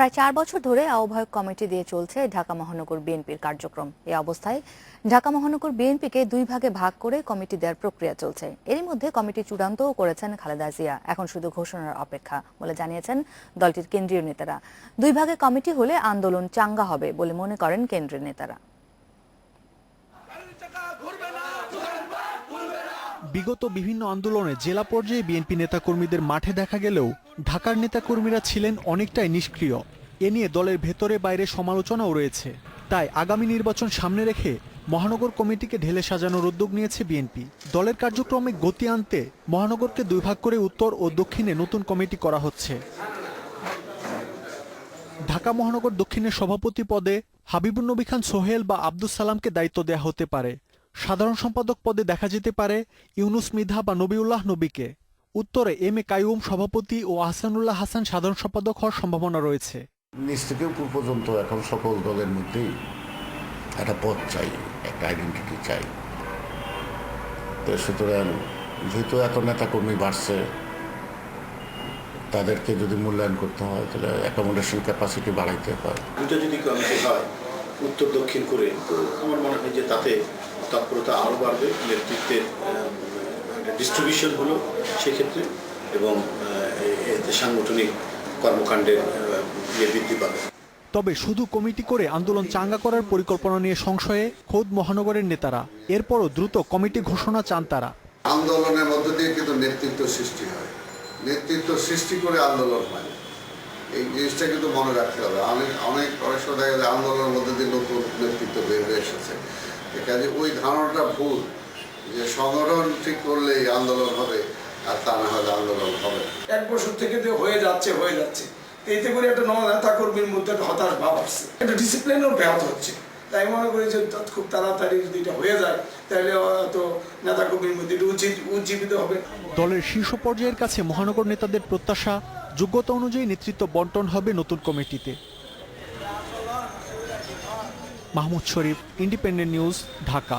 প্রায় ৪ বছর ধরে আহ্বায়ক কমিটি দিয়ে চলছে ঢাকা মহানগর বিএনপির কার্যক্রম। এই অবস্থায় ঢাকা মহানগর বিএনপিকে দুই ভাগে ভাগ করে কমিটি দেওয়ার প্রক্রিয়া চলছে। এরই মধ্যে কমিটি চূড়ান্তও করেছেন খালেদা জিয়া। এখন শুধু ঘোষণার অপেক্ষা বলে জানিয়েছেন দলটির কেন্দ্রীয় নেতারা। দুই ভাগে কমিটি হলে আন্দোলন চাঙ্গা হবে বলে মনে করেন কেন্দ্রীয় নেতারা। বিগত বিভিন্ন আন্দোলনে জেলা পর্যায়ে বিএনপি নেতাকর্মীদের মাঠে দেখা গেলেও ঢাকার নেতাকর্মীরা ছিলেন অনেকটাই নিষ্ক্রিয়। এ নিয়ে দলের ভেতরে বাইরে সমালোচনাও রয়েছে। তাই আগামী নির্বাচন সামনে রেখে মহানগর কমিটিকে ঢেলে সাজানোর উদ্যোগ নিয়েছে বিএনপি। দলের কার্যক্রমে গতি আনতে মহানগরকে দুই ভাগ করে উত্তর ও দক্ষিণে নতুন কমিটি করা হচ্ছে। ঢাকা মহানগর দক্ষিণের সভাপতি পদে হাবিবুন নবী খান সোহেল বা আব্দুস সালামকে দায়িত্ব দেওয়া হতে পারে। সাধারণ সম্পাদক পদে দেখা যেতে পারে ইউনুস মৃধা বা নবিউল্লাহ নবীকে। উত্তরে এম এ কাইয়ুম সভাপতি ও আহসানুল্লাহ হাসান সাধারণ সম্পাদক হওয়ার সম্ভাবনা রয়েছে। নিচ থেকে উপর পর্যন্ত এখন সকল দলের মধ্যেই একটা পথ চাই, একটা আইডেন্টিটি চাই। তো সুতরাং যেহেতু এত নেতাকর্মী বাড়ছে, তাদেরকে যদি মূল্যায়ন করতে হয় তাহলে অ্যাকোমোডেশন ক্যাপাসিটি বাড়াইতে হয়। দুটো যদি কমিটি হয় উত্তর দক্ষিণ করে, তো আমার মনে হয় যে তাতে তৎপরতা আরও বাড়বে, নেতৃত্বের ডিস্ট্রিবিউশন হলো সেক্ষেত্রে, এবং এতে সাংগঠনিক কর্মকাণ্ডের বৃদ্ধি পাবে। তবে শুধু কমিটি করে আন্দোলন চাঙ্গা করার পরিকল্পনা নিয়ে সংশয়ে খোদ মহানগরের নেতারা। এরপরও দ্রুত কমিটি ঘোষণা চান তারা। আন্দোলনের মধ্য দিয়ে কিন্তু নেতৃত্ব সৃষ্টি হয়, নেতৃত্ব সৃষ্টি করে আন্দোলন হয়। এই জিনিসটা কিন্তু মনে রাখতে হবে। অনেক সময় দেখা যায় আন্দোলনের মধ্যে দিয়ে নতুন নেতৃত্ব বের হয়ে এসেছে। কাজে ওই ধারণাটা ভুল যে সংগঠন ঠিক করলেই আন্দোলন হবে, আর তা না হলে আন্দোলন হবে। 1 বছর থেকে যে হয়ে যাচ্ছে এতে করে একটা নেতা কর্মীর মধ্যে একটা হতাশ ভাব আসছে, একটা ডিসিপ্লিনও ব্যাহত হচ্ছে। তাই মনে করি যে খুব তাড়াতাড়ি যদি এটা হয়ে যায় তাহলে তো নেতা কর্মীর মধ্যে উজ্জীবিত হবে। দলের শীর্ষ পর্যায়ের কাছে মহানগর নেতাদের প্রত্যাশা, যোগ্যতা অনুযায়ী নেতৃত্ব বন্টন হবে নতুন কমিটিতে। মাহমুদ শরীফ, ইন্ডিপেন্ডেন্ট নিউজ, ঢাকা।